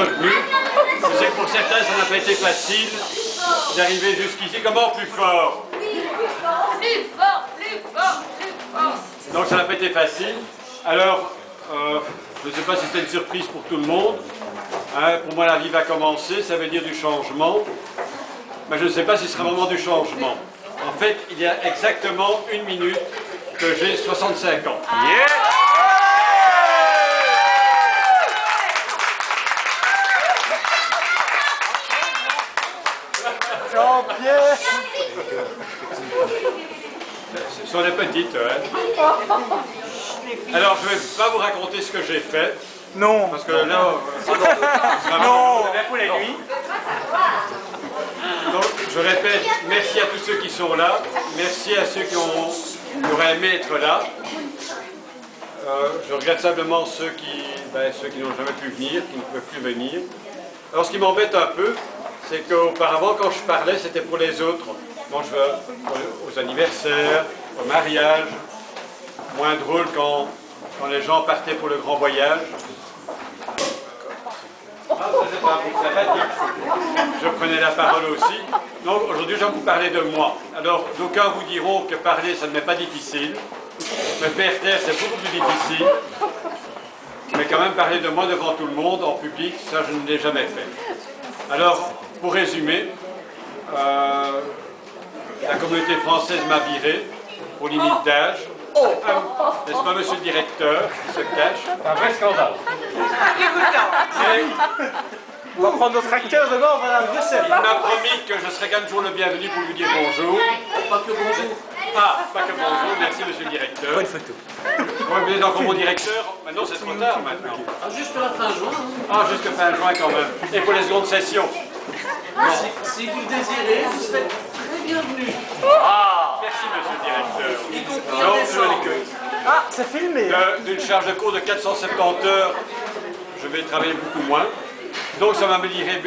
retenu, c'est que pour certains, ça n'a pas été facile d'arriver jusqu'ici. Comment plus fort? Plus fort, plus fort, plus fort, plus fort. Donc ça n'a pas été facile. Alors, je ne sais pas si c'était une surprise pour tout le monde. Hein, pour moi, la vie va commencer, ça veut dire du changement. Mais je ne sais pas si ce sera vraiment du changement. En fait, il y a exactement 1 minute que j'ai 65 ans. Yeah! Jean-Pierre! Ce sont des petites, hein. Alors, je ne vais pas vous raconter ce que j'ai fait. Non. Parce que là, Non. Pour la nuit. donc, je répète, merci à tous ceux qui sont là. Merci à ceux qui auraient aimé être là. Je regrette simplement ceux qui n'ont jamais pu venir, qui ne peuvent plus venir. Alors, ce qui m'embête un peu, c'est qu'auparavant, quand je parlais, c'était pour les autres. Quand je vais aux anniversaires, au mariage. Moins drôle quand les gens partaient pour le grand voyage. Je prenais la parole aussi. Donc aujourd'hui, je vais vous parler de moi. Alors, d'aucuns vous diront que parler, ça ne m'est pas difficile. Me faire taire, c'est beaucoup plus difficile. Mais quand même, parler de moi devant tout le monde, en public, ça, je ne l'ai jamais fait. Alors, pour résumer, la communauté française m'a viré pour limite d'âge. N'est-ce pas, monsieur le directeur, qui se cache? Un vrai scandale. On va prendre notre acteur devant, madame Bruxelles. Il m'a promis que je serais quand même toujours le bienvenu pour lui dire bonjour. Pas que bonjour. Ah, pas que bonjour, merci monsieur le directeur. Bonne photo. Ouais, vous êtes encore mon directeur? Maintenant, c'est trop tard maintenant. Ah, jusqu'à la fin juin. Ah, jusqu'à fin juin quand même. Et pour les secondes sessions? Si vous le désirez, vous serez très bienvenu. Ah, merci monsieur le directeur. Y compris Donc, en décembre. Ah, c'est filmé. d'une charge de cours de 470 heures, je vais travailler beaucoup moins. Donc ça va me libérer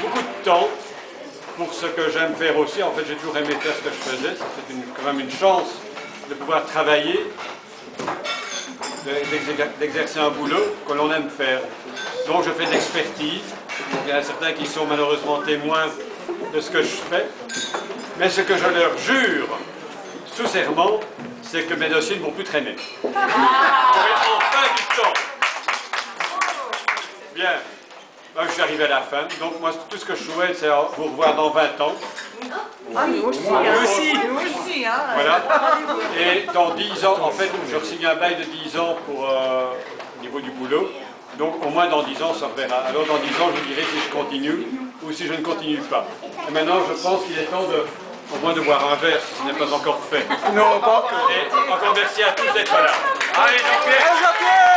beaucoup de temps pour ce que j'aime faire aussi. En fait, j'ai toujours aimé faire ce que je faisais. C'est quand même une chance de pouvoir travailler, d'exercer un boulot que l'on aime faire. Donc je fais de l'expertise. Il y en a certains qui sont malheureusement témoins de ce que je fais. Mais ce que je leur jure, sous serment, c'est que mes dossiers ne vont plus traîner. J'aurai enfin du temps. Bien. Ben, je suis arrivé à la fin. Donc moi, tout ce que je souhaite, c'est vous revoir dans 20 ans. Ah, nous aussi. Nous aussi, hein. Voilà. Et dans 10 ans, en fait, je signe un bail de 10 ans pour au niveau du boulot. Donc au moins dans 10 ans, ça reverra. Alors dans 10 ans, je dirai si je continue ou si je ne continue pas. Et maintenant, je pense qu'il est temps au moins de boire un verre, si ce n'est pas encore fait. Non, pas encore. Et encore merci à tous d'être là. Allez, Jean-Pierre.